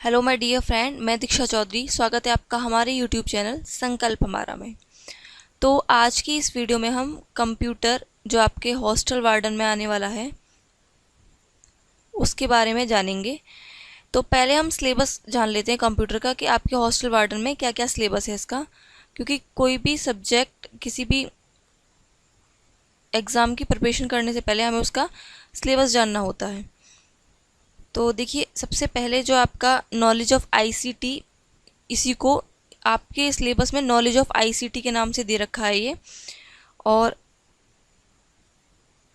Hello my dear friend, मैं दीक्षा चौधरी। स्वागत है आपका हमारे यूट्यूब चैनल संकल्प हमारा में। तो आज की इस वीडियो में हम कंप्यूटर जो आपके हॉस्टल वार्डन में आने वाला है उसके बारे में जानेंगे। तो पहले हम सिलेबस जान लेते हैं कंप्यूटर का कि आपके हॉस्टल वार्डन में क्या क्या सिलेबस है इसका, क्योंकि कोई भी सब्जेक्ट किसी भी एग्ज़ाम की प्रिपरेशन करने से पहले हमें उसका सिलेबस जानना होता है। तो देखिए, सबसे पहले जो आपका नॉलेज ऑफ आईसीटी, इसी को आपके सिलेबस में नॉलेज ऑफ आईसीटी के नाम से दे रखा है ये। और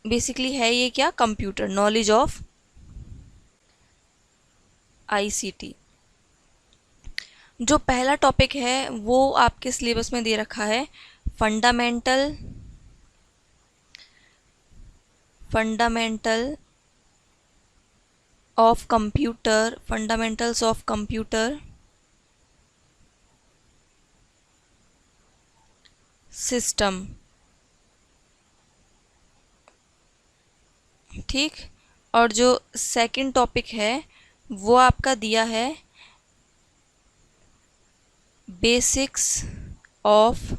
बेसिकली है ये क्या, कंप्यूटर, नॉलेज ऑफ आईसीटी। जो पहला टॉपिक है वो आपके सिलेबस में दे रखा है fundamental of computer, fundamentals of computer system. ठीक। और जो सेकंड टॉपिक है वो आपका दिया है basics of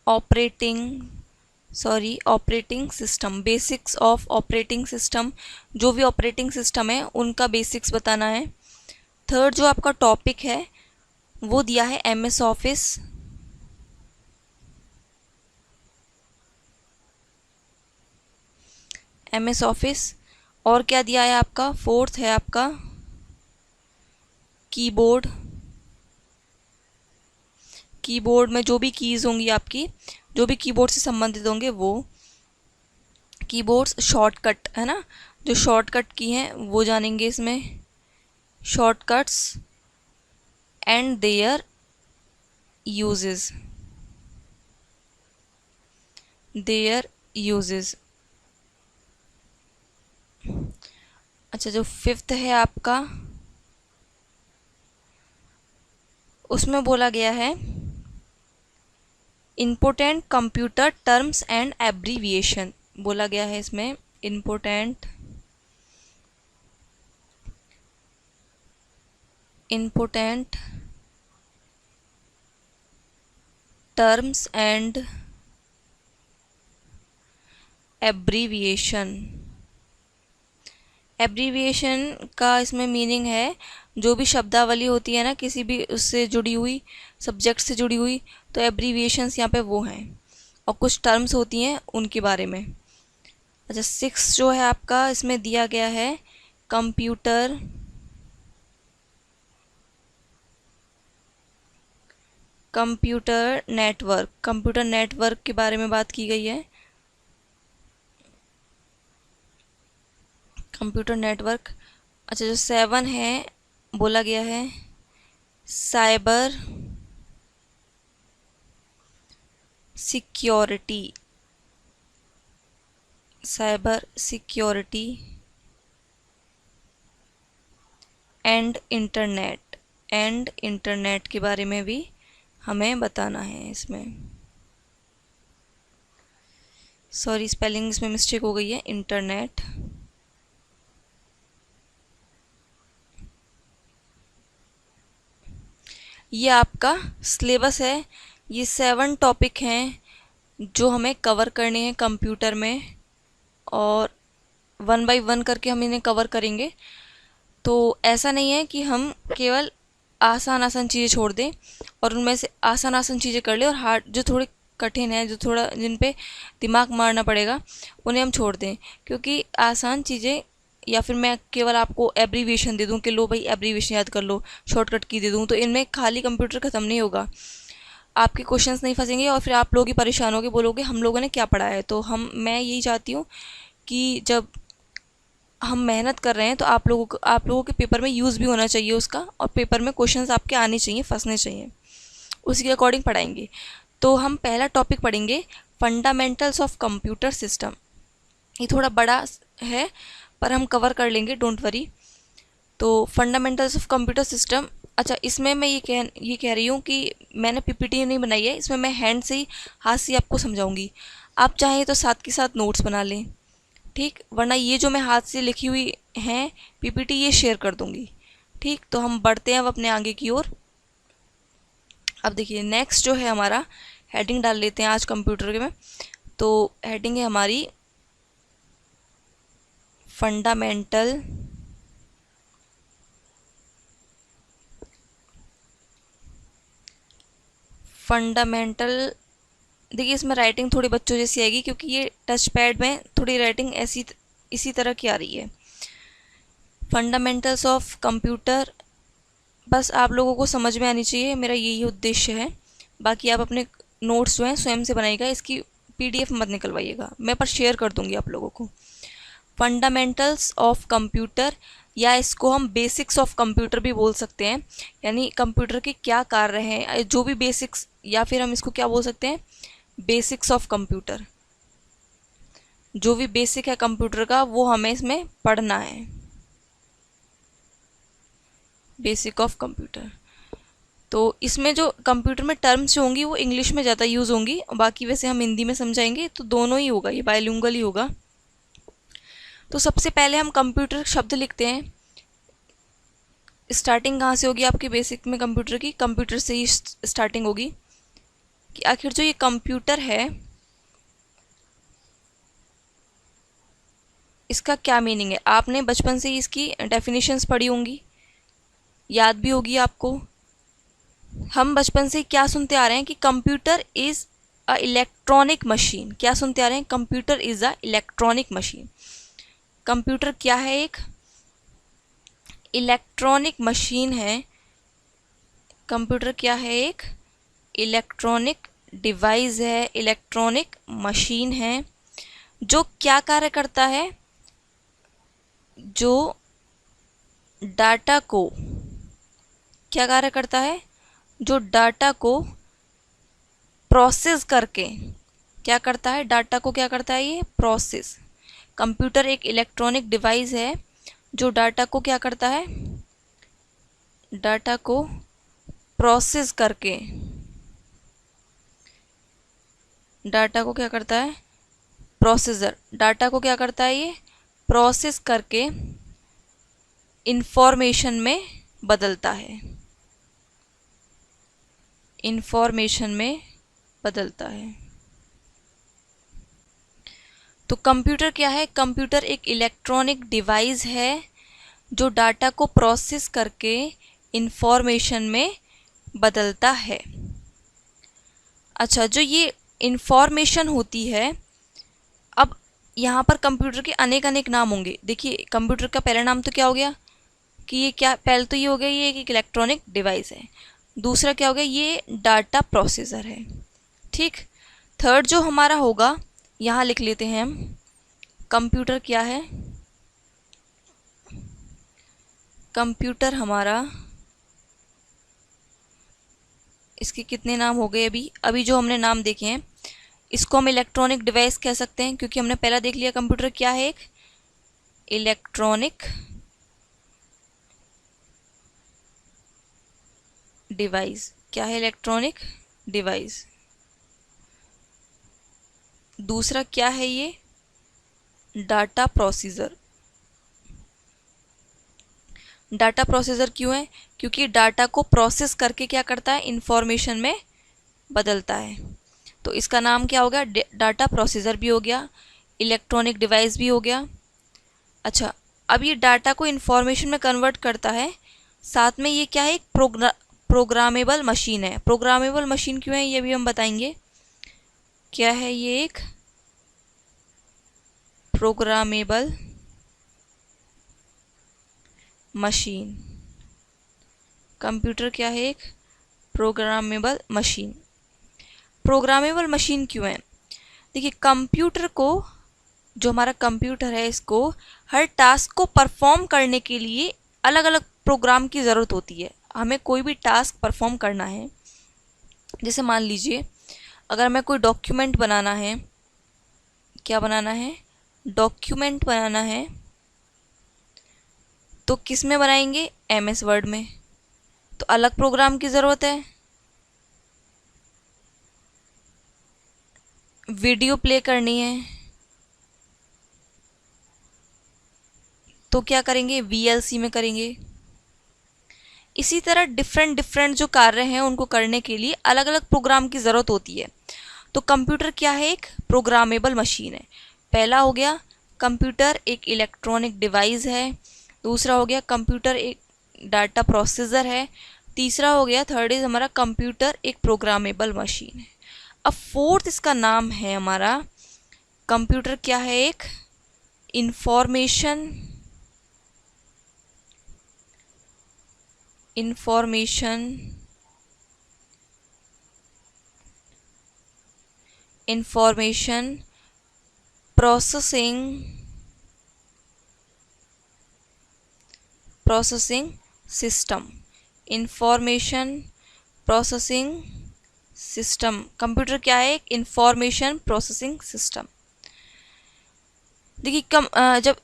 operating system, basics of operating system. जो भी ऑपरेटिंग सिस्टम है उनका बेसिक्स बताना है। थर्ड जो आपका टॉपिक है वो दिया है एमएस ऑफिस, और क्या दिया है आपका, फोर्थ है आपका कीबोर्ड में जो भी कीज़ होंगी आपकी, जो भी कीबोर्ड से संबंधित होंगे वो कीबोर्ड्स, शॉर्टकट है ना, जो शॉर्टकट की हैं वो जानेंगे इसमें, शॉर्टकट्स एंड देयर यूजेस। अच्छा, जो फिफ्थ है आपका उसमें बोला गया है important computer terms and abbreviation. बोला गया है इसमें इम्पोर्टेंट टर्म्स एंड एब्रीविएशन का इसमें मीनिंग है जो भी शब्दावली होती है ना किसी भी उससे जुड़ी हुई, सब्जेक्ट से जुड़ी हुई, तो एब्रीविएशंस यहाँ पे वो हैं, और कुछ टर्म्स होती हैं उनके बारे में। अच्छा, सिक्स जो है आपका इसमें दिया गया है कंप्यूटर नेटवर्क के बारे में बात की गई है। Computer network. अच्छा, जो 7 है बोला गया है साइबर सिक्योरिटी एंड इंटरनेट के बारे में भी हमें बताना है इसमें। सॉरी, स्पेलिंग इसमें मिस्टेक हो गई है, इंटरनेट। ये आपका सिलेबस है। ये 7 टॉपिक हैं जो हमें कवर करने हैं कंप्यूटर में, और 1 बाय 1 करके हम इन्हें कवर करेंगे। तो ऐसा नहीं है कि हम केवल आसान चीज़ें छोड़ दें और उनमें से आसान चीज़ें कर लें, और हार्ड जो थोड़े कठिन है, जो थोड़ा जिन पे दिमाग मारना पड़ेगा, उन्हें हम छोड़ दें। क्योंकि आसान चीज़ें, या फिर मैं केवल आपको एब्रीविएशन दे दूं कि लो भाई एब्रीविएशन याद कर लो, शॉर्टकट की दे दूं, तो इनमें खाली कंप्यूटर ख़त्म नहीं होगा, आपके क्वेश्चंस नहीं फंसेंगे और फिर आप लोग ही परेशान होगे, बोलोगे हम लोगों ने क्या पढ़ा है। तो मैं यही चाहती हूँ कि जब हम मेहनत कर रहे हैं तो आप लोगों के पेपर में यूज़ भी होना चाहिए उसका, और पेपर में क्वेश्चंस आपके आने चाहिए, फंसने चाहिए, उसी के अकॉर्डिंग पढ़ाएंगे। तो हम पहला टॉपिक पढ़ेंगे फंडामेंटल्स ऑफ कंप्यूटर सिस्टम। ये थोड़ा बड़ा है पर हम कवर कर लेंगे, डोंट वरी। तो फंडामेंटल्स ऑफ कंप्यूटर सिस्टम। अच्छा, इसमें मैं ये कह रही हूँ कि मैंने पीपीटी नहीं बनाई है, इसमें मैं हैंड से ही, हाथ से आपको समझाऊंगी। आप चाहें तो साथ के साथ नोट्स बना लें, ठीक, वरना ये जो मैं हाथ से लिखी हुई हैं पीपीटी ये शेयर कर दूंगी। ठीक, तो हम बढ़ते हैं अब अपने आगे की ओर। अब देखिए नेक्स्ट जो है हमारा हेडिंग डाल लेते हैं आज कंप्यूटर के में। तो हेडिंग है हमारी फंडामेंटल देखिए इसमें राइटिंग थोड़ी बच्चों जैसी आएगी क्योंकि ये टच पैड में थोड़ी राइटिंग ऐसी इसी तरह की आ रही है। फंडामेंटल्स ऑफ कंप्यूटर बस आप लोगों को समझ में आनी चाहिए, मेरा यही उद्देश्य है। बाकी आप अपने नोट्स जो हैं स्वयं से बनाइएगा, इसकी पीडीएफ मत निकलवाइएगा, मैं पर शेयर कर दूंगी आप लोगों को। फंडामेंटल्स ऑफ कंप्यूटर या इसको हम बेसिक्स ऑफ कंप्यूटर भी बोल सकते हैं, यानी कंप्यूटर के क्या कार्य हैं जो भी बेसिक्स, या फिर हम इसको क्या बोल सकते हैं, बेसिक्स ऑफ कंप्यूटर। जो भी बेसिक है कंप्यूटर का वो हमें इसमें पढ़ना है, बेसिक ऑफ कंप्यूटर। तो इसमें जो कंप्यूटर में टर्म्स जो होंगी वो इंग्लिश में ज़्यादा यूज़ होंगी, बाकी वैसे हम हिंदी में समझाएंगे, तो दोनों ही होगा, ये बायलिंगुअल ही होगा। तो सबसे पहले हम कंप्यूटर शब्द लिखते हैं। स्टार्टिंग कहाँ से होगी आपकी बेसिक में कंप्यूटर की, कंप्यूटर से ही स्टार्टिंग होगी कि आखिर जो ये कंप्यूटर है इसका क्या मीनिंग है। आपने बचपन से ही इसकी डेफिनेशंस पढ़ी होंगी, याद भी होगी आपको। हम बचपन से क्या सुनते आ रहे हैं कि computer is a electronic machine. क्या सुनते आ रहे हैं, computer is a electronic machine. Computer क्या है, एक इलेक्ट्रॉनिक मशीन है। कंप्यूटर क्या है, एक इलेक्ट्रॉनिक डिवाइस है, इलेक्ट्रॉनिक मशीन है जो क्या कार्य करता है, जो डाटा को क्या कार्य करता है, जो डाटा को प्रोसेस करके क्या करता है, डाटा को क्या करता है, ये प्रोसेस। कंप्यूटर एक इलेक्ट्रॉनिक डिवाइस है जो डाटा को क्या करता है, डाटा को प्रोसेस करके, डाटा को क्या करता है, प्रोसेसर डाटा को क्या करता है, ये प्रोसेस करके इंफॉर्मेशन में बदलता है, इंफॉर्मेशन में बदलता है। तो कंप्यूटर क्या है, कंप्यूटर एक इलेक्ट्रॉनिक डिवाइस है जो डाटा को प्रोसेस करके इंफॉर्मेशन में बदलता है। अच्छा, जो ये इंफॉर्मेशन होती है, अब यहाँ पर कंप्यूटर के अनेक अनेक नाम होंगे। देखिए कंप्यूटर का पहला नाम तो क्या हो गया कि ये क्या, पहले तो ये हो गया ये एक इलेक्ट्रॉनिक डिवाइस है। दूसरा क्या हो गया, ये डाटा प्रोसेसर है। ठीक, थर्ड जो हमारा होगा यहाँ लिख लेते हैं हम, कंप्यूटर क्या है, कंप्यूटर हमारा, इसके कितने नाम हो गए, अभी जो हमने नाम देखे हैं इसको हम इलेक्ट्रॉनिक डिवाइस कह सकते हैं क्योंकि हमने पहला देख लिया कंप्यूटर क्या है, एक इलेक्ट्रॉनिक डिवाइस। क्या है, इलेक्ट्रॉनिक डिवाइस। दूसरा क्या है, ये डाटा प्रोसेसर। डाटा प्रोसेसर क्यों है, क्योंकि डाटा को प्रोसेस करके क्या करता है, इंफॉर्मेशन में बदलता है। तो इसका नाम क्या हो गया, डाटा प्रोसेसर भी हो गया, इलेक्ट्रॉनिक डिवाइस भी हो गया। अच्छा, अब ये डाटा को इंफॉर्मेशन में कन्वर्ट करता है, साथ में ये क्या है, एक प्रोग्रामेबल मशीन है। प्रोग्रामेबल मशीन क्यों है ये भी हम बताएंगे। क्या है ये, एक प्रोग्रामेबल मशीन। कंप्यूटर क्या है, एक प्रोग्रामेबल मशीन। प्रोग्रामेबल मशीन क्यों है, देखिए कंप्यूटर को, जो हमारा कंप्यूटर है इसको हर टास्क को परफॉर्म करने के लिए अलग अलग प्रोग्राम की ज़रूरत होती है। हमें कोई भी टास्क परफॉर्म करना है, जैसे मान लीजिए अगर हमें कोई डॉक्यूमेंट बनाना है, क्या बनाना है, डॉक्यूमेंट बनाना है, तो किस में बनाएंगे, एमएस वर्ड में। तो अलग प्रोग्राम की ज़रूरत है, वीडियो प्ले करनी है तो क्या करेंगे, VLC में करेंगे। इसी तरह डिफरेंट डिफरेंट जो कार्य हैं उनको करने के लिए अलग अलग प्रोग्राम की ज़रूरत होती है। तो कंप्यूटर क्या है, एक प्रोग्रामेबल मशीन है। पहला हो गया कंप्यूटर एक इलेक्ट्रॉनिक डिवाइस है। दूसरा हो गया कंप्यूटर एक डाटा प्रोसेसर है। तीसरा हो गया, थर्ड इज हमारा कंप्यूटर एक प्रोग्रामेबल मशीन है। अब फोर्थ इसका नाम है हमारा कंप्यूटर क्या है, एक information processing system. Information processing system, computer क्या है, एक इंफॉर्मेशन प्रोसेसिंग सिस्टम। देखिए जब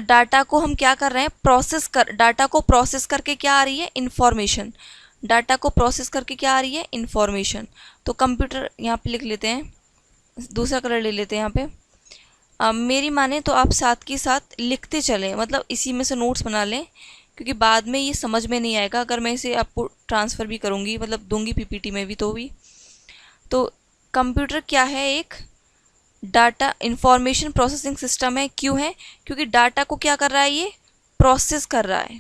डाटा को हम क्या कर रहे हैं, डाटा को प्रोसेस करके क्या आ रही है, इंफॉर्मेशन। डाटा को प्रोसेस करके क्या आ रही है, इंफॉर्मेशन। तो कंप्यूटर यहाँ पे लिख लेते हैं, दूसरा कलर ले लेते हैं यहाँ पे। मेरी माने तो आप साथ के साथ लिखते चलें, मतलब इसी में से नोट्स बना लें, क्योंकि बाद में ये समझ में नहीं आएगा अगर मैं इसे आपको ट्रांसफ़र भी करूँगी, मतलब दूंगी PPT में भी तो भी। तो कंप्यूटर क्या है, एक डाटा इंफॉर्मेशन प्रोसेसिंग सिस्टम है। क्यों है, क्योंकि डाटा को क्या कर रहा है, ये प्रोसेस कर रहा है,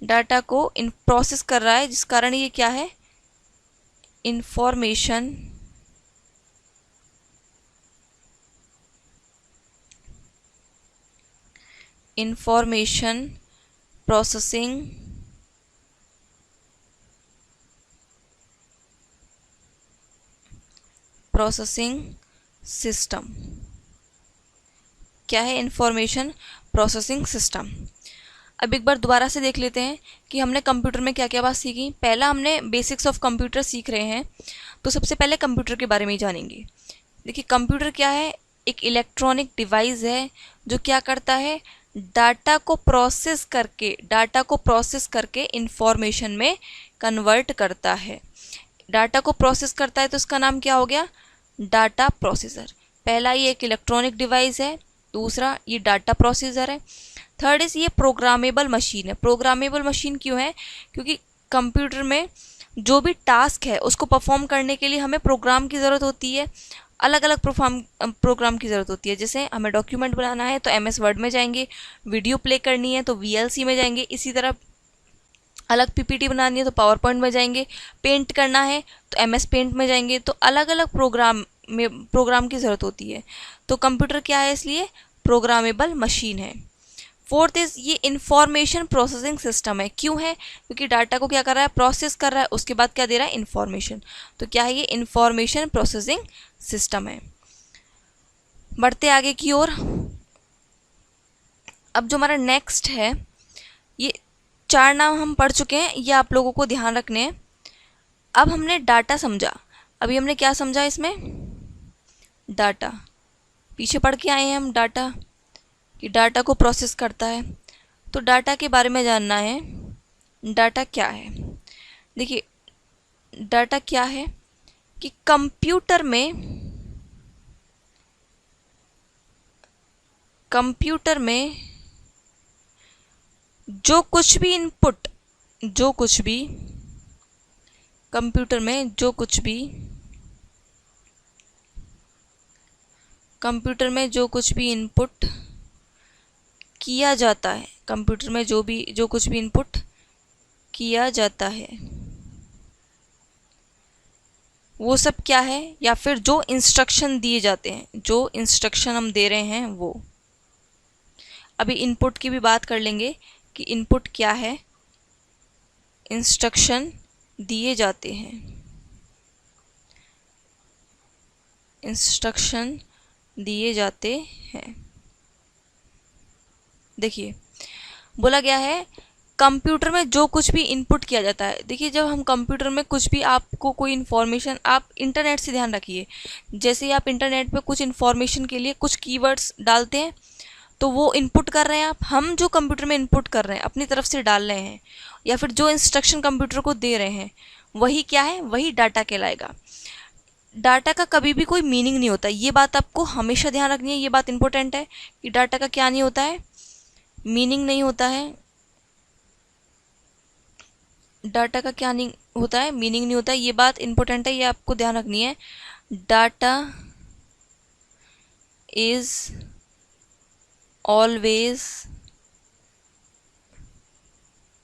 डाटा को प्रोसेस कर रहा है, जिस कारण ये क्या है, इंफॉर्मेशन प्रोसेसिंग सिस्टम क्या है, इंफॉर्मेशन प्रोसेसिंग सिस्टम। अब एक बार दोबारा से देख लेते हैं कि हमने कंप्यूटर में क्या क्या बात सीखी। पहला हमने बेसिक्स ऑफ कंप्यूटर सीख रहे हैं, तो सबसे पहले कंप्यूटर के बारे में ही जानेंगे। देखिए कंप्यूटर क्या है, एक इलेक्ट्रॉनिक डिवाइस है जो क्या करता है, डाटा को प्रोसेस करके इंफॉर्मेशन में कन्वर्ट करता है। डाटा को प्रोसेस करता है तो इसका नाम क्या हो गया, डाटा प्रोसेसर। पहला ये एक इलेक्ट्रॉनिक डिवाइस है, दूसरा ये डाटा प्रोसेसर है, थर्ड इज ये प्रोग्रामेबल मशीन है। प्रोग्रामेबल मशीन क्यों है, क्योंकि कंप्यूटर में जो भी टास्क है उसको परफॉर्म करने के लिए हमें प्रोग्राम की ज़रूरत होती है, अलग अलग प्रोग्राम की ज़रूरत होती है। जैसे हमें डॉक्यूमेंट बनाना है तो MS वर्ड में जाएंगे, वीडियो प्ले करनी है तो VLC में जाएंगे, इसी तरह अलग PPT बनानी है तो पावर पॉइंट में जाएंगे, पेंट करना है तो MS पेंट में जाएंगे। तो अलग अलग प्रोग्राम की ज़रूरत होती है। तो कंप्यूटर क्या है, इसलिए प्रोग्रामेबल मशीन है। फोर्थ इज ये इंफॉर्मेशन प्रोसेसिंग सिस्टम है। क्यों है, क्योंकि डाटा को क्या कर रहा है, प्रोसेस कर रहा है, उसके बाद क्या दे रहा है, इंफॉर्मेशन। तो क्या है, ये इंफॉर्मेशन प्रोसेसिंग सिस्टम है। बढ़ते आगे की ओर। अब जो हमारा नेक्स्ट है, ये 4 नाम हम पढ़ चुके हैं, ये आप लोगों को ध्यान रखने हैं। अब हमने डाटा समझा, अभी हमने क्या समझा इसमें, डाटा। पीछे पढ़ के आए हैं हम डाटा, कि डाटा को प्रोसेस करता है। तो डाटा के बारे में जानना है, डाटा क्या है। देखिए डाटा क्या है कि कंप्यूटर में जो कुछ भी इनपुट, कंप्यूटर में जो कुछ भी इनपुट किया जाता है, कंप्यूटर में जो कुछ भी इनपुट किया जाता है वो सब क्या है, या फिर जो इंस्ट्रक्शन दिए जाते हैं, जो इंस्ट्रक्शन हम दे रहे हैं वो। अभी इनपुट की भी बात कर लेंगे कि इनपुट क्या है, इंस्ट्रक्शन दिए जाते हैं, इंस्ट्रक्शन दिए जाते हैं। देखिए बोला गया है कंप्यूटर में जो कुछ भी इनपुट किया जाता है। देखिए जब हम कंप्यूटर में कुछ भी, आपको कोई इन्फॉर्मेशन, आप इंटरनेट से ध्यान रखिए, जैसे ही आप इंटरनेट पे कुछ इन्फॉर्मेशन के लिए कुछ कीवर्ड्स डालते हैं तो वो इनपुट कर रहे हैं आप, हम जो कंप्यूटर में इनपुट कर रहे हैं अपनी तरफ से डाल रहे हैं, या फिर जो इंस्ट्रक्शन कंप्यूटर को दे रहे हैं वही क्या है, वही डाटा कहलाएगा। डाटा का कभी भी कोई मीनिंग नहीं होता, ये बात आपको हमेशा ध्यान रखनी है, ये बात इंपॉर्टेंट है कि डाटा का क्या नहीं होता है, मीनिंग नहीं होता है। डाटा का क्या नहीं होता है, मीनिंग नहीं होता है, ये बात इंपॉर्टेंट है, ये आपको ध्यान रखनी है। Data is always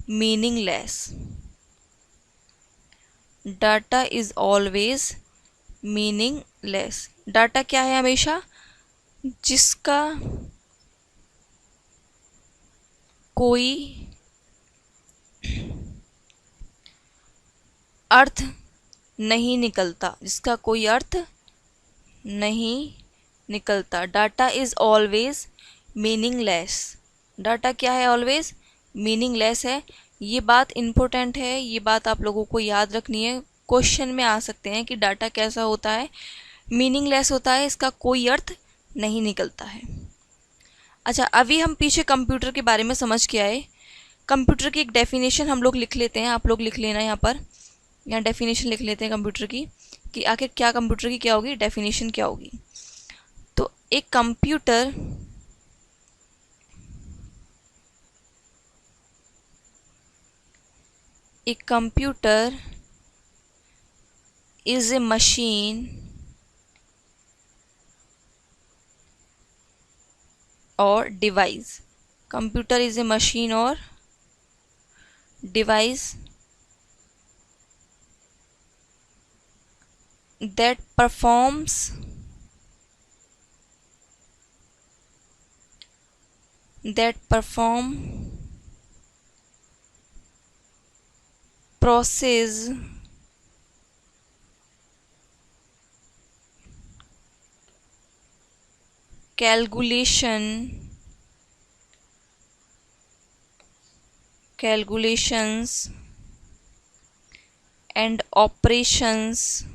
meaningless. Data is always meaningless. Data क्या है, हमेशा जिसका कोई अर्थ नहीं निकलता, जिसका कोई अर्थ नहीं निकलता। Data is always meaningless. Data क्या है, ऑलवेज मीनिंगलेस है। ये बात इम्पोर्टेंट है, ये बात आप लोगों को याद रखनी है। क्वेश्चन में आ सकते हैं कि डाटा कैसा होता है, मीनिंगलेस होता है, इसका कोई अर्थ नहीं निकलता है। अच्छा, अभी हम पीछे कंप्यूटर के बारे में समझ के आए। कंप्यूटर की एक डेफिनेशन हम लोग लिख लेते हैं, आप लोग लिख लेना यहाँ पर, यहाँ डेफिनेशन लिख लेते हैं कंप्यूटर की, कि आखिर क्या कंप्यूटर की क्या होगी, डेफिनेशन क्या होगी। तो एक computer is a machine or device. Computer is a machine or device that performs process calculations and operations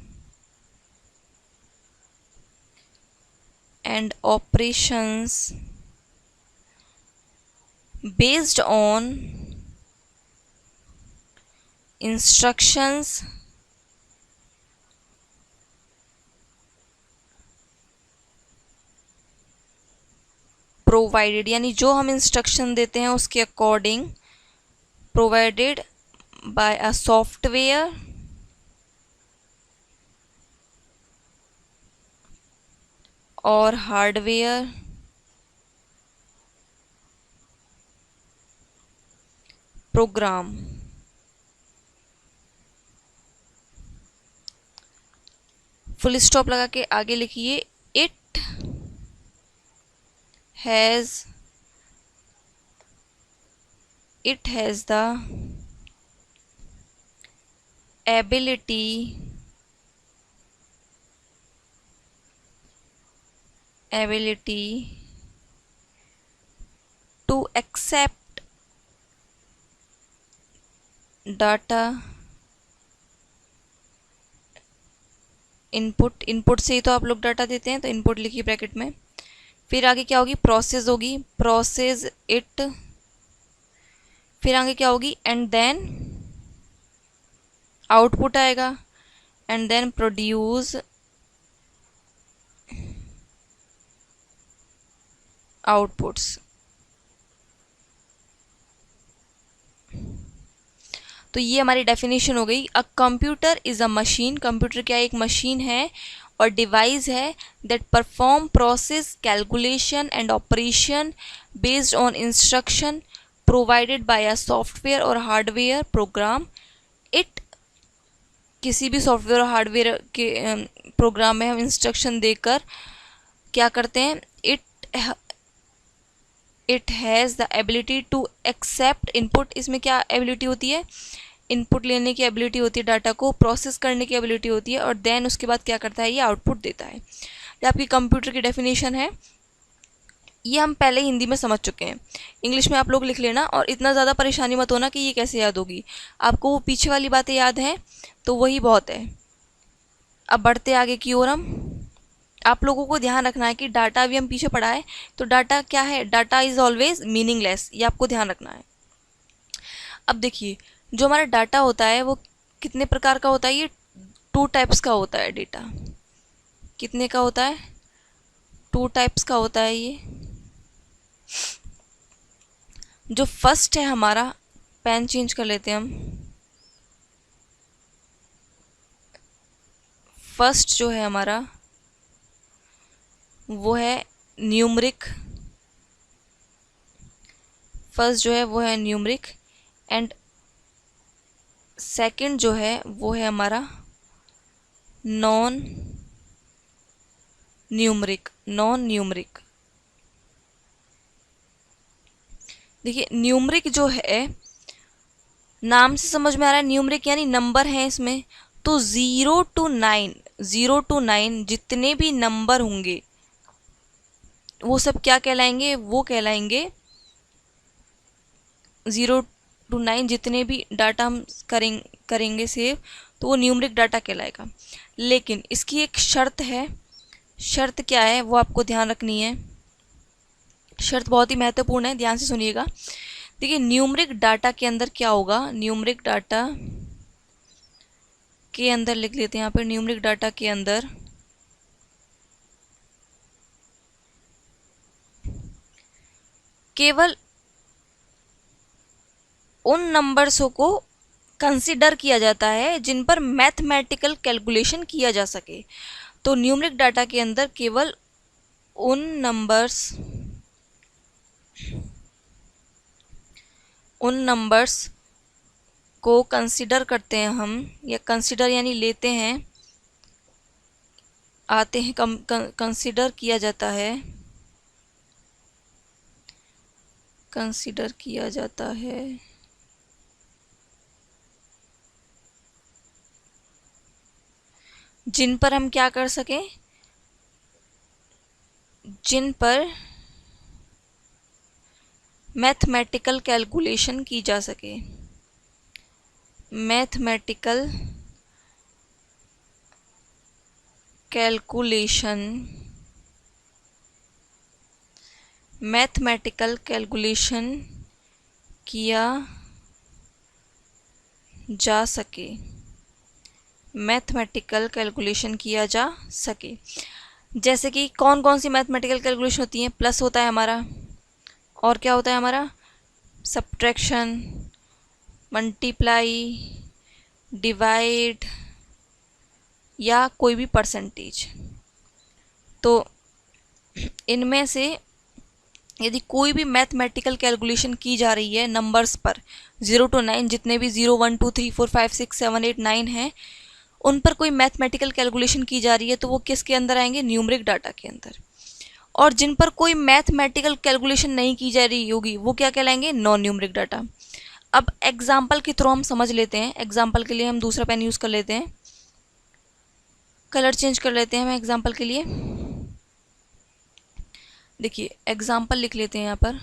based on instructions provided, यानी जो हम इंस्ट्रक्शन देते हैं उसके according, provided by a software और हार्डवेयर प्रोग्राम। फुल स्टॉप लगा के आगे लिखिए, it has the ability to accept data input से ही तो आप लोग डाटा देते हैं, तो इनपुट लिखिए ब्रैकेट में। फिर आगे क्या होगी, प्रोसेस होगी, प्रोसेस इट। फिर आगे क्या होगी, एंड देन आउटपुट आएगा, एंड देन प्रोड्यूस आउटपुट्स। तो ये हमारी डेफिनेशन हो गई। A computer is a machine, computer क्या एक मशीन है और डिवाइस है that perform process calculation and operation based on instruction provided by a software और हार्डवेयर प्रोग्राम। इट, किसी भी सॉफ्टवेयर और हार्डवेयर के प्रोग्राम में हम इंस्ट्रक्शन देकर क्या करते हैं, it has the ability to accept input. इसमें क्या एबिलिटी होती है, इनपुट लेने की एबिलिटी होती है, डाटा को प्रोसेस करने की एबिलिटी होती है, और देन उसके बाद क्या करता है, ये आउटपुट देता है। ये आपकी कंप्यूटर की डेफिनेशन है। ये हम पहले हिंदी में समझ चुके हैं, इंग्लिश में आप लोग लिख लेना, और इतना ज़्यादा परेशानी मत होना कि ये कैसे याद होगी, आपको वो पीछे वाली बातें याद हैं तो वही बहुत है। अब बढ़ते आगे की ओर हम, आप लोगों को ध्यान रखना है कि डाटा अभी हम पीछे पढ़ा है, तो डाटा क्या है, डाटा इज़ ऑलवेज मीनिंगलेस, ये आपको ध्यान रखना है। अब देखिए, जो हमारा डाटा होता है वो कितने प्रकार का होता है, ये 2 टाइप्स का होता है डेटा। कितने का होता है? 2 टाइप्स का होता है ये। जो फर्स्ट है हमारा, पेन चेंज कर लेते हैं हम। फर्स्ट जो है हमारा वो है न्यूमरिक। फर्स्ट जो है वो है न्यूमरिक एंड सेकंड जो है वो है हमारा नॉन न्यूमरिक। नॉन न्यूमरिक, देखिए न्यूमरिक जो है, नाम से समझ में आ रहा है न्यूमरिक यानी नंबर हैं इसमें। तो 0 to 9 जितने भी नंबर होंगे वो सब क्या कहलाएंगे? वो कहलाएंगे 0 to 9 जितने भी डाटा हम करेंगे सेव, तो वो न्यूमरिक डाटा कहलाएगा। लेकिन इसकी एक शर्त है। शर्त क्या है वो आपको ध्यान रखनी है। शर्त बहुत ही महत्वपूर्ण है, ध्यान से सुनिएगा। देखिए न्यूमरिक डाटा के अंदर क्या होगा, न्यूमरिक डाटा के अंदर लिख लेते हैं यहाँ पर, न्यूमरिक डाटा के अंदर केवल उन नंबर्सों को कंसीडर किया जाता है जिन पर मैथमेटिकल कैलकुलेशन किया जा सके। तो न्यूमरिक डाटा के अंदर केवल उन नंबर्स को कंसीडर करते हैं हम, या कंसीडर यानी लेते हैं, आते हैं, कंसीडर किया जाता है, कंसीडर किया जाता है जिन पर हम क्या कर सकें, जिन पर मैथमेटिकल कैलकुलेशन की जा सके। मैथमेटिकल कैलकुलेशन किया जा सके। मैथमेटिकल कैलकुलेशन किया जा सके। जैसे कि कौन कौन सी मैथमेटिकल कैलकुलेशन होती हैं? प्लस होता है हमारा, और क्या होता है हमारा? सब्ट्रैक्शन, मल्टीप्लाई, डिवाइड या कोई भी परसेंटेज। तो इनमें से यदि कोई भी मैथमेटिकल कैलकुलेशन की जा रही है नंबर्स पर 0 to 9, जितने भी 0 1 2 3 4 5 6 7 8 9 हैं, उन पर कोई मैथमेटिकल कैलकुलेशन की जा रही है तो वो किसके अंदर आएंगे? न्यूमरिक डाटा के अंदर। और जिन पर कोई मैथमेटिकल कैलकुलेशन नहीं की जा रही होगी वो क्या कहलाएंगे? Non numeric data. अब एग्जाम्पल के थ्रू हम समझ लेते हैं। एग्जाम्पल के लिए हम दूसरा पेन यूज़ कर लेते हैं, कलर चेंज कर लेते हैं हम एग्जाम्पल के लिए। देखिए एग्जाम्पल लिख लेते हैं यहाँ पर।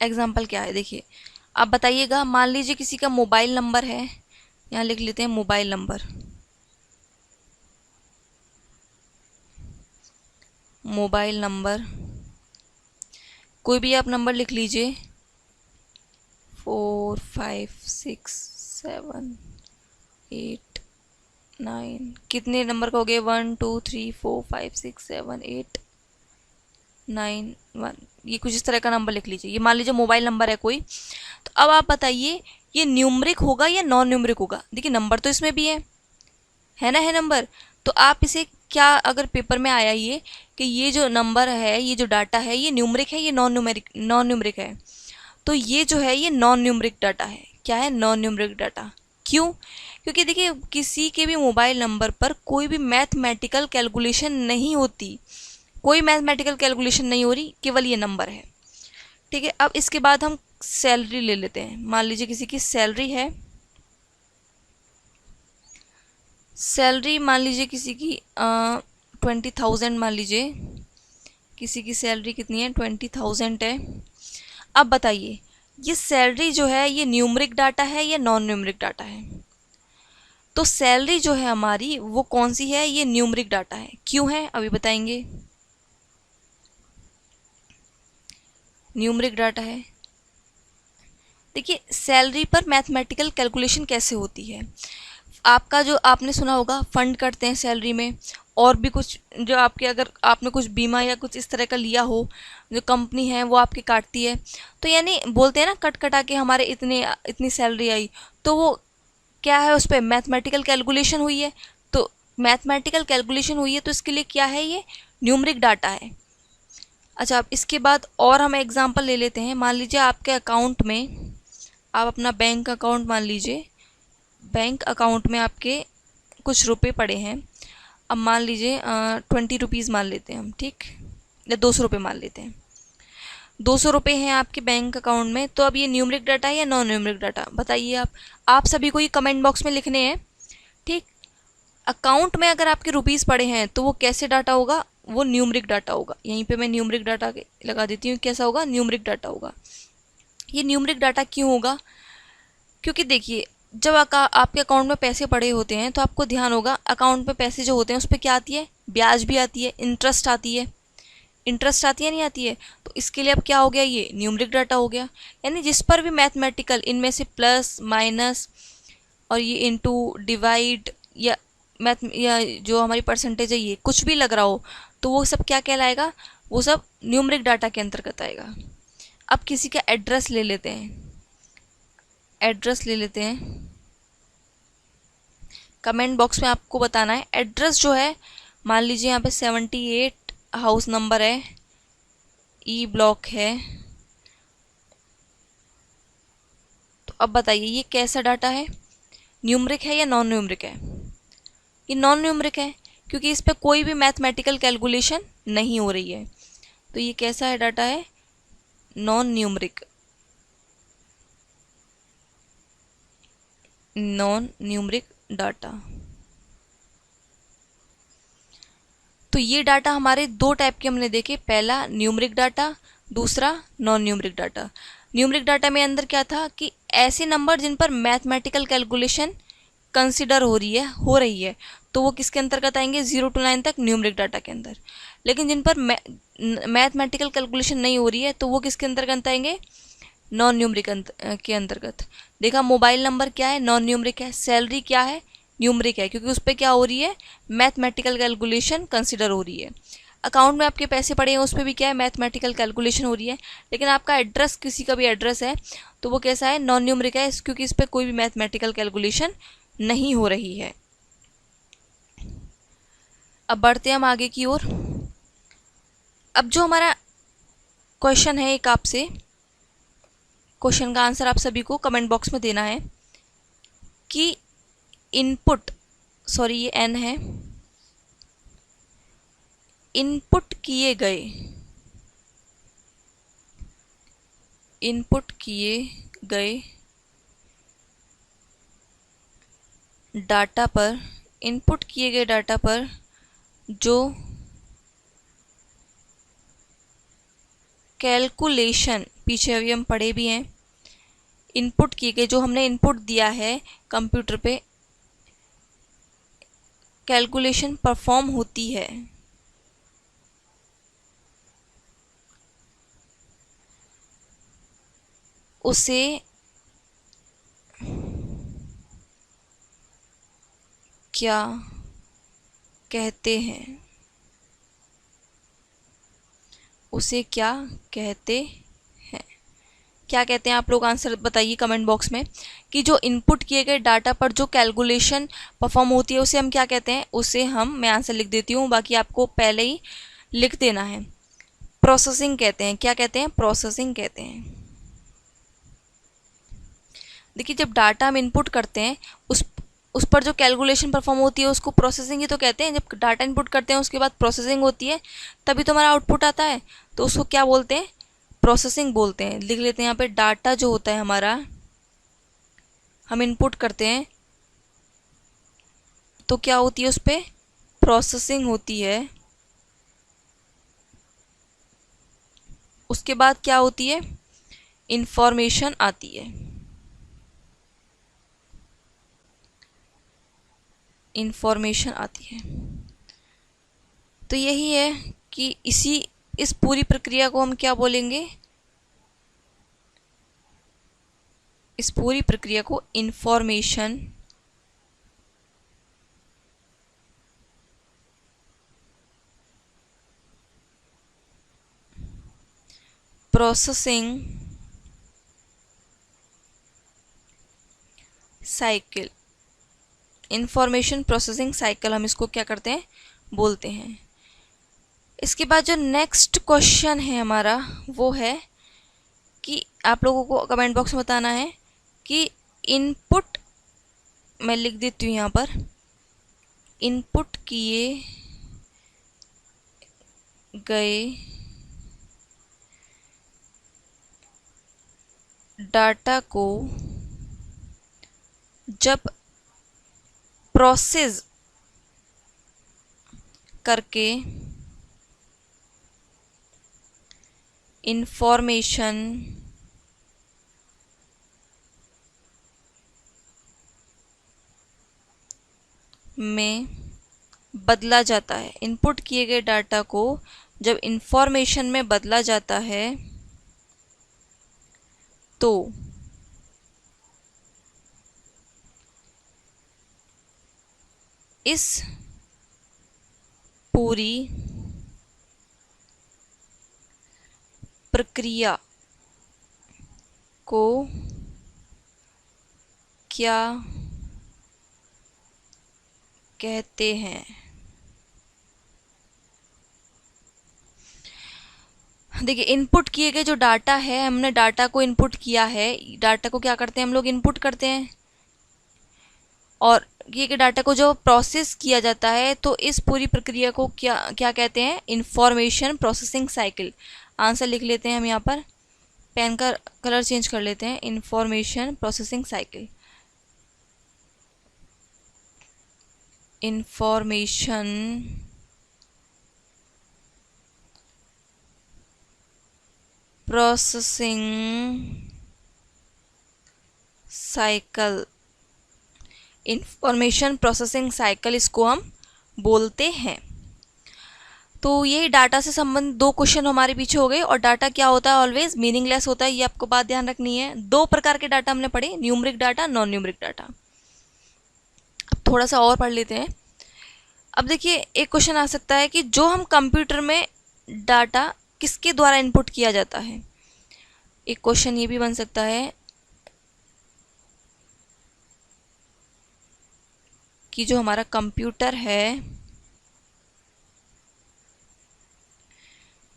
एग्जाम्पल क्या है देखिए, आप बताइएगा। मान लीजिए किसी का मोबाइल नंबर है, यहाँ लिख लेते हैं मोबाइल नंबर। मोबाइल नंबर कोई भी आप नंबर लिख लीजिए, 4 5 6 7 8 9, कितने नंबर का हो गए? 1 2 3 4 5 6 7 8 9 1, ये कुछ इस तरह का नंबर लिख लीजिए। ये मान लीजिए मोबाइल नंबर है कोई। तो अब आप बताइए ये न्यूमरिक होगा या नॉन न्यूमरिक होगा? देखिए नंबर तो इसमें भी है ना, है नंबर। तो आप इसे क्या, अगर पेपर में आया ये कि ये जो नंबर है, ये जो डाटा है, ये न्यूमरिक है, ये नॉन न्यूमरिक है, तो ये जो है ये नॉन न्यूमरिक डाटा है। क्या है? Non numeric data. क्यों? क्योंकि देखिए किसी के भी मोबाइल नंबर पर कोई भी मैथमेटिकल कैलकुलेशन नहीं होती, कोई मैथमेटिकल कैलकुलेशन नहीं हो रही, केवल ये नंबर है। ठीक है, अब इसके बाद हम सैलरी ले लेते हैं। मान लीजिए किसी की सैलरी है, सैलरी मान लीजिए किसी की 20,000, मान लीजिए किसी की सैलरी कितनी है? 20,000 है। अब बताइए ये सैलरी जो है ये न्यूमरिक डाटा है या नॉन न्यूमरिक डाटा है? तो सैलरी जो है हमारी वो कौन सी है? ये न्यूमरिक डाटा है। क्यों है? अभी बताएंगे। न्यूमरिक डाटा है। देखिए सैलरी पर मैथमेटिकल कैलकुलेशन कैसे होती है। आपका जो आपने सुना होगा फंड करते हैं सैलरी में, और भी कुछ जो आपके, अगर आपने कुछ बीमा या कुछ इस तरह का लिया हो, जो कंपनी है वो आपकी काटती है। तो यानी बोलते हैं ना, कट कटा के हमारे इतनी सैलरी आई, तो वो क्या है, उस पर मैथमेटिकल कैलकुलेशन हुई है। तो मैथमेटिकल कैलकुलेशन हुई है तो इसके लिए क्या है, ये न्यूमरिक डाटा है। अच्छा, अब इसके बाद और हम एग्जांपल ले लेते हैं। मान लीजिए आपके अकाउंट में, आप अपना बैंक अकाउंट मान लीजिए, बैंक अकाउंट में आपके कुछ रुपए पड़े हैं। अब मान लीजिए 20 रुपीज़ मान लेते हैं हम, ठीक, या 200 रुपये मान लेते हैं। 200 रुपये हैं आपके बैंक अकाउंट में। तो अब ये न्यूमरिक डाटा है या नॉन न्यूमरिक डाटा, बताइए आप सभी को ये कमेंट बॉक्स में लिखने हैं, ठीक। अकाउंट में अगर आपके रुपीज़ पड़े हैं तो वो कैसे डाटा होगा, वो न्यूमरिक डाटा होगा। यहीं पे मैं न्यूमरिक डाटा लगा देती हूँ, कैसा होगा, न्यूमरिक डाटा होगा। ये न्यूमरिक डाटा क्यों होगा, क्योंकि देखिए जब आपके अकाउंट में पैसे पड़े होते हैं तो आपको ध्यान होगा अकाउंट में पैसे जो होते हैं उस पर क्या आती है, ब्याज भी आती है, इंटरेस्ट आती है। इंटरेस्ट आती है नहीं आती है, तो इसके लिए अब क्या हो गया, ये न्यूमरिक डाटा हो गया। यानी जिस पर भी मैथमेटिकल, इनमें से प्लस माइनस और ये इनटू डिवाइड या मैथ या जो हमारी परसेंटेज है, ये कुछ भी लग रहा हो तो वो सब क्या कहलाएगा, वो सब न्यूमरिक डाटा के अंतर्गत आएगा। अब किसी का एड्रेस ले लेते हैं, एड्रेस ले लेते हैं। कमेंट बॉक्स में आपको बताना है एड्रेस जो है। मान लीजिए यहाँ पे 78 हाउस नंबर है, ई ब्लॉक है। तो अब बताइए ये कैसा डाटा है, न्यूमरिक है या नॉन न्यूमरिक है। ये नॉन न्यूमरिक है क्योंकि इस पर कोई भी मैथमेटिकल कैलकुलेशन नहीं हो रही है। तो ये कैसा है, डाटा है non numeric, non numeric data. तो ये डाटा हमारे दो टाइप के हमने देखे, पहला न्यूमरिक डाटा, दूसरा non numeric data. Numeric data में अंदर क्या था कि ऐसे नंबर जिन पर मैथमेटिकल कैलकुलेशन कंसिडर हो रही है तो वो किसके अंतर्गत आएंगे, 0 to 9 तक न्यूमरिक डाटा के अंदर। लेकिन जिन पर मैथमेटिकल कैलकुलेशन नहीं हो रही है तो वो किसके अंतर्गत आएंगे, नॉन न्यूमरिक के अंतर्गत। देखा मोबाइल नंबर क्या है, नॉन न्यूमरिक है। सैलरी क्या है, न्यूमरिक है क्योंकि उस पर क्या हो रही है, मैथमेटिकल कैलकुलेशन कंसिडर हो रही है। अकाउंट में आपके पैसे पड़े हैं उस पर भी क्या है, मैथमेटिकल कैलकुलेशन हो रही है। लेकिन आपका एड्रेस, किसी का भी एड्रेस है तो वो कैसा है, नॉन न्यूमरिक है क्योंकि इस पर कोई भी मैथमेटिकल कैलकुलेशन नहीं हो रही है। अब बढ़ते हैं हम आगे की ओर। अब जो हमारा क्वेश्चन है, एक आपसे क्वेश्चन का आंसर आप सभी को कमेंट बॉक्स में देना है कि इनपुट, सॉरी ये एन है, इनपुट किए गए डाटा पर, इनपुट किए गए डाटा पर जो कैलकुलेशन, पीछे अभी हम पढ़े भी हैं, इनपुट किए गए, जो हमने इनपुट दिया है कंप्यूटर पे, कैलकुलेशन परफॉर्म होती है, उसे क्या कहते हैं, उसे क्या कहते हैं। क्या कहते हैं आप लोग, आंसर बताइए कमेंट बॉक्स में कि जो इनपुट किए गए डाटा पर जो कैलकुलेशन परफॉर्म होती है उसे हम क्या कहते हैं। उसे मैं आंसर लिख देती हूँ, बाकी आपको पहले ही लिख देना है। प्रोसेसिंग कहते हैं। क्या कहते हैं, प्रोसेसिंग कहते हैं। देखिए जब डाटा हम इनपुट करते हैं उस पर जो कैलकुलेशन परफॉर्म होती है उसको प्रोसेसिंग ही तो कहते हैं। जब डाटा इनपुट करते हैं उसके बाद प्रोसेसिंग होती है तभी तो हमारा आउटपुट आता है, तो उसको क्या बोलते हैं, प्रोसेसिंग बोलते हैं। लिख लेते हैं यहाँ पे, डाटा जो होता है हमारा, हम इनपुट करते हैं तो क्या होती है, उस पर प्रोसेसिंग होती है। उसके बाद क्या होती है, इंफॉर्मेशन आती है, इंफॉर्मेशन आती है। तो यही है कि इस पूरी प्रक्रिया को हम क्या बोलेंगे, इस पूरी प्रक्रिया को information processing cycle, information processing cycle हम इसको क्या करते हैं, बोलते हैं। इसके बाद जो नेक्स्ट क्वेश्चन है हमारा वो है कि आप लोगों को कमेंट बॉक्स में बताना है कि इनपुट, मैं लिख देती हूँ यहाँ पर, इनपुट किए गए डाटा को जब प्रोसेस करके इंफॉर्मेशन में बदला जाता है, इनपुट किए गए डाटा को जब इंफॉर्मेशन में बदला जाता है तो इस पूरी प्रक्रिया को क्या कहते हैं। देखिए, इनपुट किए गए जो डाटा है, हमने डाटा को इनपुट किया है, डाटा को क्या करते हैं हम लोग, इनपुट करते हैं, और ये कि डाटा को जो प्रोसेस किया जाता है तो इस पूरी प्रक्रिया को क्या क्या कहते हैं, इंफॉर्मेशन प्रोसेसिंग साइकिल। आंसर लिख लेते हैं हम यहाँ पर, पेन का कलर चेंज कर लेते हैं, information processing cycle, information processing cycle, information processing cycle इसको हम बोलते हैं। तो यही डाटा से संबंधित दो क्वेश्चन हमारे पीछे हो गए। और डाटा क्या होता है, ऑलवेज मीनिंगलेस होता है, ये आपको बात ध्यान रखनी है। दो प्रकार के डाटा हमने पढ़े, numeric data, non numeric data. अब थोड़ा सा और पढ़ लेते हैं। अब देखिए, एक क्वेश्चन आ सकता है कि जो हम कंप्यूटर में डाटा किसके द्वारा इनपुट किया जाता है। एक क्वेश्चन ये भी बन सकता है कि जो हमारा कंप्यूटर है,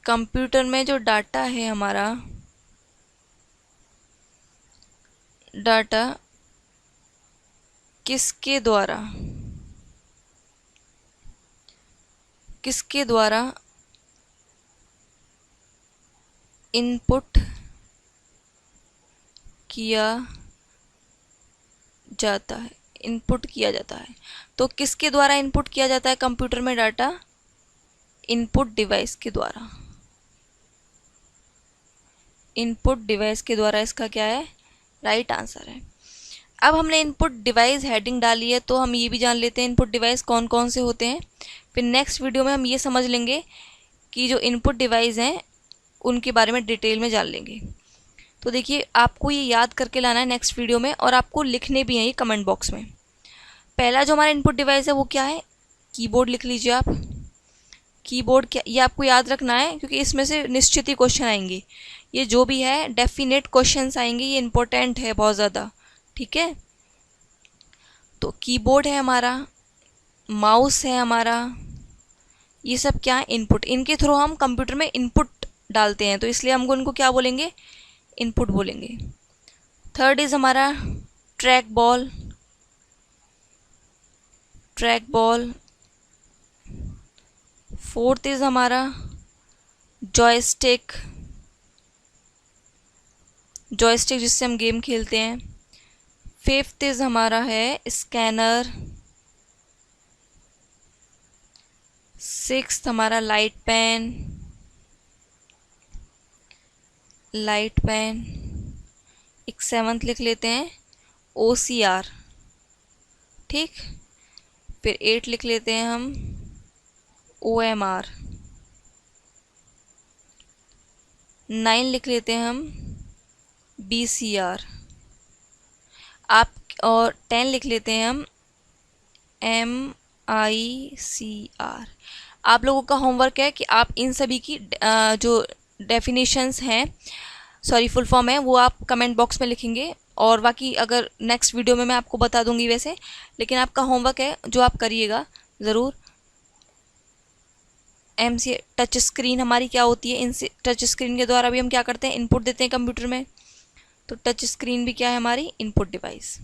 कंप्यूटर में जो डाटा है हमारा, डाटा किसके द्वारा इनपुट किया जाता है, इनपुट किया जाता है। तो किसके द्वारा इनपुट किया जाता है कंप्यूटर में डाटा, इनपुट डिवाइस के द्वारा, इनपुट डिवाइस के द्वारा इसका क्या है, राइट आंसर है। अब हमने इनपुट डिवाइस हेडिंग डाली है तो हम ये भी जान लेते हैं इनपुट डिवाइस कौन कौन से होते हैं। फिर नेक्स्ट वीडियो में हम ये समझ लेंगे कि जो इनपुट डिवाइस हैं उनके बारे में डिटेल में जान लेंगे। तो देखिए, आपको ये याद करके लाना है नेक्स्ट वीडियो में, और आपको लिखने भी हैं ये कमेंट बॉक्स में। पहला जो हमारा इनपुट डिवाइस है वो क्या है, कीबोर्ड लिख लीजिए आप। कीबोर्ड क्या, ये आपको याद रखना है क्योंकि इसमें से निश्चित ही क्वेश्चन आएंगे। ये जो भी है डेफिनेट क्वेश्चंस आएंगे, ये इंपॉर्टेंट है बहुत ज़्यादा, ठीक है। तो कीबोर्ड है हमारा, माउस है हमारा, ये सब क्या है, इनपुट। इनके थ्रू हम कंप्यूटर में इनपुट डालते हैं, तो इसलिए हमको इनको क्या बोलेंगे, इनपुट बोलेंगे। थर्ड इज हमारा track ball, track ball. Fourth is हमारा जॉयस्टिक, जॉयस्टिक जिससे हम गेम खेलते हैं। फिफ्थ इज हमारा है स्कैनर। सिक्स्थ हमारा लाइट पेन, लाइट पेन। एक सेवंथ लिख लेते हैं OCR, ठीक। फिर 8 लिख लेते हैं हम OMR, 9 लिख लेते हैं हम BCR, आप और 10 लिख लेते हैं हम, MICR। आप लोगों का होमवर्क है कि आप इन सभी की जो डेफिनेशंस हैं, सॉरी फुल फॉर्म है, वो आप कमेंट बॉक्स में लिखेंगे, और बाकी अगर नेक्स्ट वीडियो में मैं आपको बता दूंगी वैसे, लेकिन आपका होमवर्क है जो आप करिएगा ज़रूर। MC टच स्क्रीन हमारी क्या होती है, इनसे टच स्क्रीन के द्वारा भी हम क्या करते हैं, इनपुट देते हैं कंप्यूटर में। तो टच स्क्रीन भी क्या है हमारी, इनपुट डिवाइस।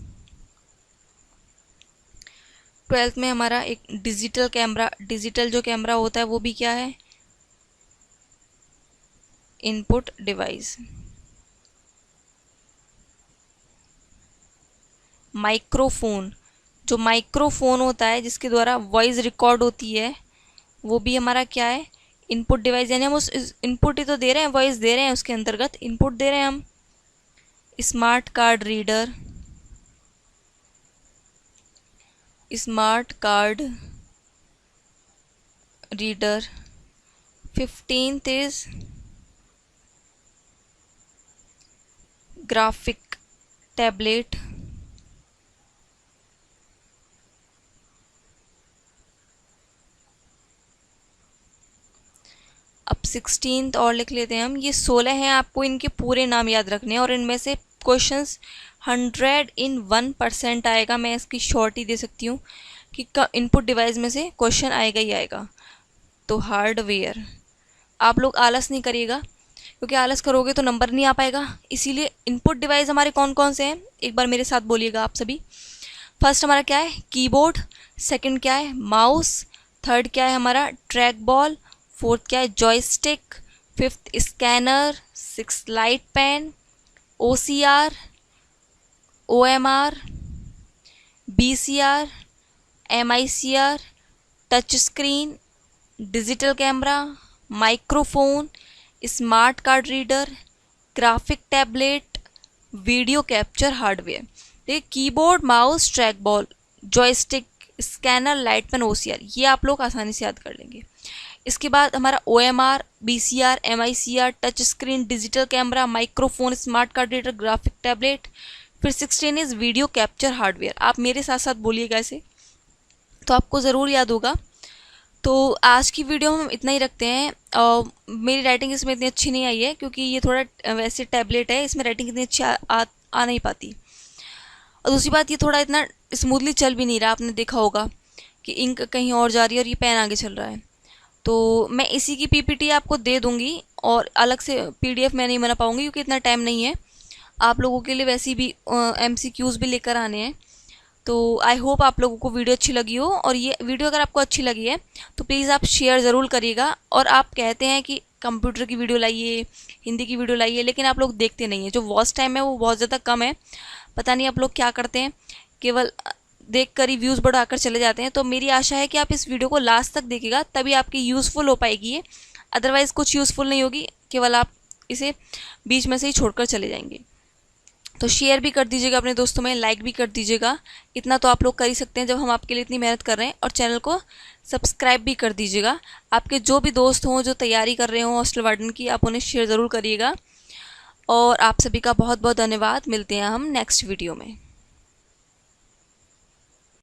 12th में हमारा एक डिजिटल कैमरा, डिजिटल जो कैमरा होता है वो भी क्या है, इनपुट डिवाइस। माइक्रोफोन, जो माइक्रोफोन होता है जिसके द्वारा वॉइस रिकॉर्ड होती है, वो भी हमारा क्या है, इनपुट डिवाइस। यानी हम उस इनपुट ही तो दे रहे हैं, वॉइस दे रहे हैं, उसके अंतर्गत इनपुट दे रहे हैं हम। Smart card reader, smart card reader. 15th is graphic tablet. अब 16th और लिख लेते हैं हम। ये 16 हैं, आपको इनके पूरे नाम याद रखने हैं, और इनमें से क्वेश्चंस 101% आएगा। मैं इसकी शॉर्ट ही दे सकती हूँ कि इनपुट डिवाइस में से क्वेश्चन आएगा ही आएगा। तो हार्डवेयर, आप लोग आलस नहीं करिएगा, क्योंकि आलस करोगे तो नंबर नहीं आ पाएगा। इसीलिए इनपुट डिवाइस हमारे कौन कौन से हैं, एक बार मेरे साथ बोलिएगा आप सभी। फर्स्ट हमारा क्या है, कीबोर्ड। सेकंड क्या है, माउस। थर्ड क्या है हमारा, ट्रैक बॉल। फोर्थ क्या है, joystick. Fifth scanner. Six light pen. OCR, OMR, BCR, MICR, touch screen, digital camera, microphone, smart card reader, graphic tablet, video capture hardware. देखिए, keyboard, mouse, track ball, joystick, scanner, light pen, OCR, ये आप लोग आसानी से याद कर लेंगे। इसके बाद हमारा OMR, BCR, MICR, touch screen, digital camera, microphone, smart card reader, graphic tablet. फिर 16 इज वीडियो कैप्चर हार्डवेयर। आप मेरे साथ साथ बोलिएगा ऐसे, तो आपको ज़रूर याद होगा। तो आज की वीडियो हम इतना ही रखते हैं। मेरी राइटिंग इसमें इतनी अच्छी नहीं आई है, क्योंकि ये थोड़ा वैसे टैबलेट है, इसमें राइटिंग इतनी अच्छी आ नहीं पाती। और दूसरी बात, ये थोड़ा इतना स्मूथली चल भी नहीं रहा। आपने देखा होगा कि इंक कहीं और जा रही है और ये पेन आगे चल रहा है। तो मैं इसी की PPT आपको दे दूंगी, और अलग से PDF मैं नहीं बना पाऊंगी, क्योंकि इतना टाइम नहीं है। आप लोगों के लिए वैसे भी MCQs भी लेकर आने हैं। तो आई होप आप लोगों को वीडियो अच्छी लगी हो, और ये वीडियो अगर आपको अच्छी लगी है तो प्लीज़ आप शेयर ज़रूर करिएगा। और आप कहते हैं कि कंप्यूटर की वीडियो लाइए, हिंदी की वीडियो लाइए, लेकिन आप लोग देखते नहीं हैं। जो वॉच टाइम है वो बहुत ज़्यादा कम है। पता नहीं आप लोग क्या करते हैं, केवल देख कर ही व्यूज़ बढ़ाकर चले जाते हैं। तो मेरी आशा है कि आप इस वीडियो को लास्ट तक देखिएगा, तभी आपकी यूज़फुल हो पाएगी ये। अदरवाइज़ कुछ यूज़फुल नहीं होगी, केवल आप इसे बीच में से ही छोड़कर चले जाएंगे। तो शेयर भी कर दीजिएगा अपने दोस्तों में, लाइक भी कर दीजिएगा। इतना तो आप लोग कर ही सकते हैं जब हम आपके लिए इतनी मेहनत कर रहे हैं। और चैनल को सब्सक्राइब भी कर दीजिएगा। आपके जो भी दोस्त हों जो तैयारी कर रहे हों हॉस्टल वार्डन की, आप उन्हें शेयर ज़रूर करिएगा। और आप सभी का बहुत बहुत धन्यवाद। मिलते हैं हम नेक्स्ट वीडियो में।